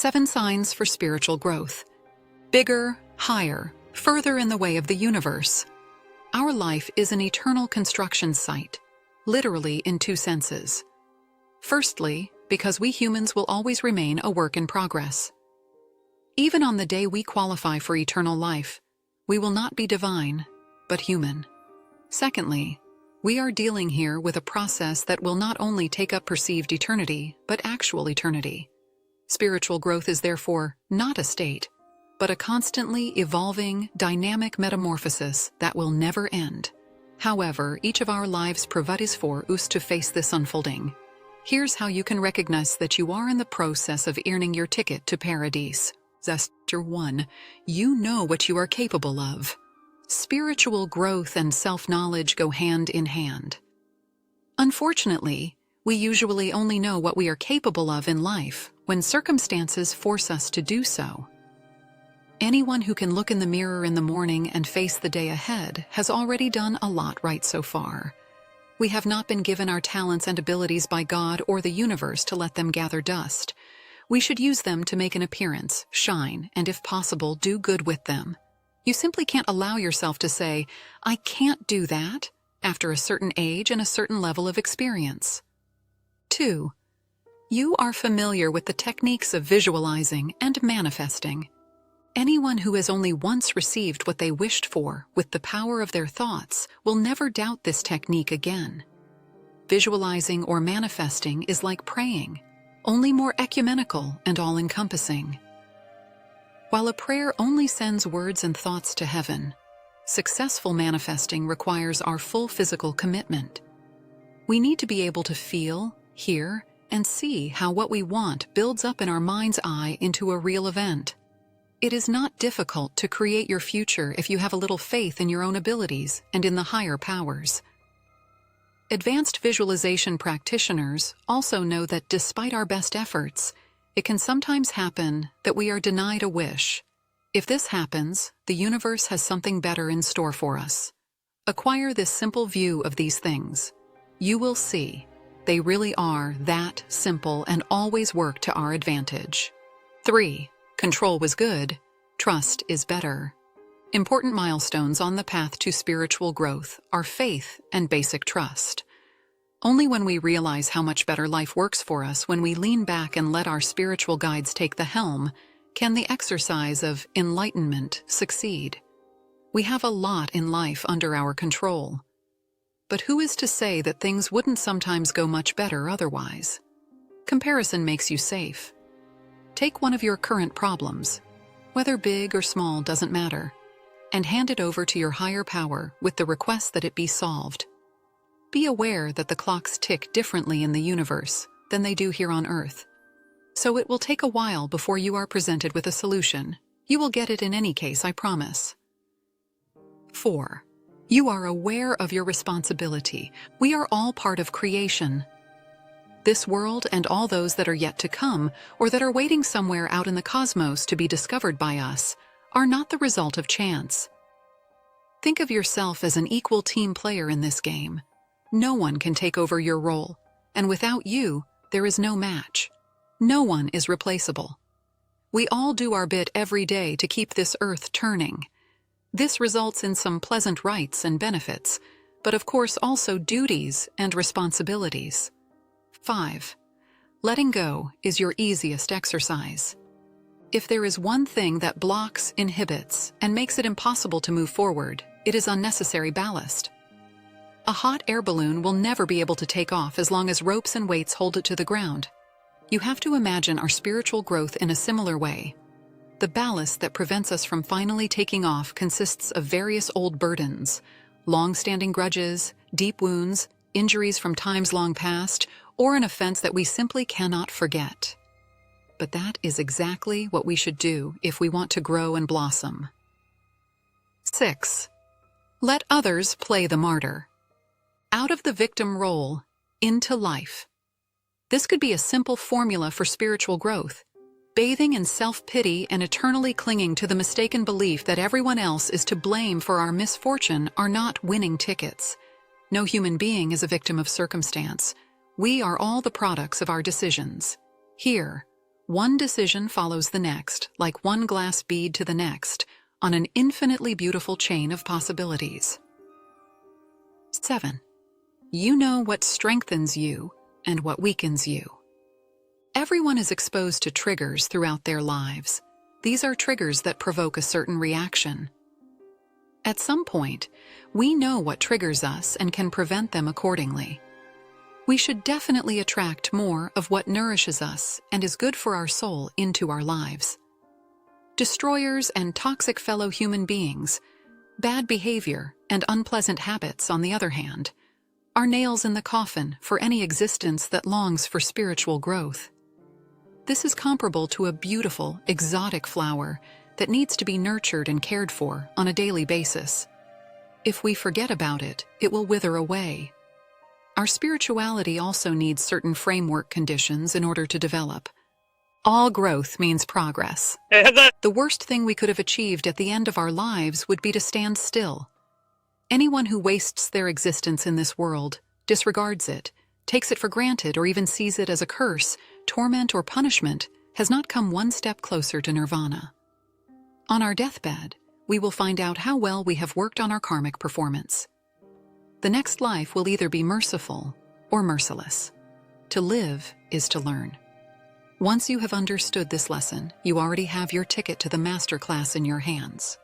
7 signs for spiritual growth. Bigger, higher, further in the way of the universe. Our life is an eternal construction site, literally in 2 senses. Firstly, because we humans will always remain a work in progress. Even on the day we qualify for eternal life, we will not be divine, but human. Secondly, we are dealing here with a process that will not only take up perceived eternity, but actual eternity. Spiritual growth is therefore not a state, but a constantly evolving, dynamic metamorphosis that will never end. However, each of our lives provides for us to face this unfolding. Here's how you can recognize that you are in the process of earning your ticket to paradise. Chapter 1. You know what you are capable of. Spiritual growth and self-knowledge go hand in hand. Unfortunately, we usually only know what we are capable of in life when circumstances force us to do so. Anyone who can look in the mirror in the morning and face the day ahead has already done a lot right so far. We have not been given our talents and abilities by God or the universe to let them gather dust. We should use them to make an appearance, shine, and if possible, do good with them. You simply can't allow yourself to say, "I can't do that," after a certain age and a certain level of experience. 2. You are familiar with the techniques of visualizing and manifesting. Anyone who has only once received what they wished for with the power of their thoughts will never doubt this technique again. Visualizing or manifesting is like praying, only more ecumenical and all-encompassing. While a prayer only sends words and thoughts to heaven, successful manifesting requires our full physical commitment. We need to be able to feel, hear, and see how what we want builds up in our mind's eye into a real event. It is not difficult to create your future if you have a little faith in your own abilities and in the higher powers. Advanced visualization practitioners also know that despite our best efforts, it can sometimes happen that we are denied a wish. If this happens, the universe has something better in store for us. Acquire this simple view of these things. You will see they really are that simple and always work to our advantage. 3. Control was good. Trust is better. Important milestones on the path to spiritual growth are faith and basic trust. Only when we realize how much better life works for us when we lean back and let our spiritual guides take the helm, can the exercise of enlightenment succeed. We have a lot in life under our control. But who is to say that things wouldn't sometimes go much better otherwise? Comparison makes you safe. Take one of your current problems, whether big or small doesn't matter, and hand it over to your higher power with the request that it be solved. Be aware that the clocks tick differently in the universe than they do here on Earth. So it will take a while before you are presented with a solution. You will get it in any case, I promise. 4. You are aware of your responsibility. We are all part of creation. This world and all those that are yet to come, or that are waiting somewhere out in the cosmos to be discovered by us, are not the result of chance. Think of yourself as an equal team player in this game. No one can take over your role, and without you, there is no match. No one is replaceable. We all do our bit every day to keep this earth turning. This results in some pleasant rights and benefits, but of course also duties and responsibilities. 5. Letting go is your easiest exercise. If there is one thing that blocks, inhibits, and makes it impossible to move forward, it is unnecessary ballast. A hot air balloon will never be able to take off as long as ropes and weights hold it to the ground. You have to imagine our spiritual growth in a similar way. The ballast that prevents us from finally taking off consists of various old burdens, long-standing grudges, deep wounds, injuries from times long past, or an offense that we simply cannot forget. But that is exactly what we should do if we want to grow and blossom. 6. Let others play the martyr. Out of the victim role, into life. This could be a simple formula for spiritual growth. Bathing in self-pity and eternally clinging to the mistaken belief that everyone else is to blame for our misfortune are not winning tickets. No human being is a victim of circumstance. We are all the products of our decisions. Here, One decision follows the next, like one glass bead to the next, on an infinitely beautiful chain of possibilities. 7. You know what strengthens you and what weakens you. Everyone is exposed to triggers throughout their lives. These are triggers that provoke a certain reaction. At some point, we know what triggers us and can prevent them accordingly. We should definitely attract more of what nourishes us and is good for our soul into our lives. Destroyers and toxic fellow human beings, bad behavior and unpleasant habits, on the other hand, are nails in the coffin for any existence that longs for spiritual growth. This is comparable to a beautiful, exotic flower that needs to be nurtured and cared for on a daily basis. If we forget about it, it will wither away. Our spirituality also needs certain framework conditions in order to develop. All growth means progress. The worst thing we could have achieved at the end of our lives would be to stand still. Anyone who wastes their existence in this world, disregards it, takes it for granted, or even sees it as a curse, torment, or punishment, has not come one step closer to nirvana. On our deathbed, we will find out how well we have worked on our karmic performance. The next life will either be merciful or merciless. To live is to learn. Once you have understood this lesson, you already have your ticket to the master class in your hands.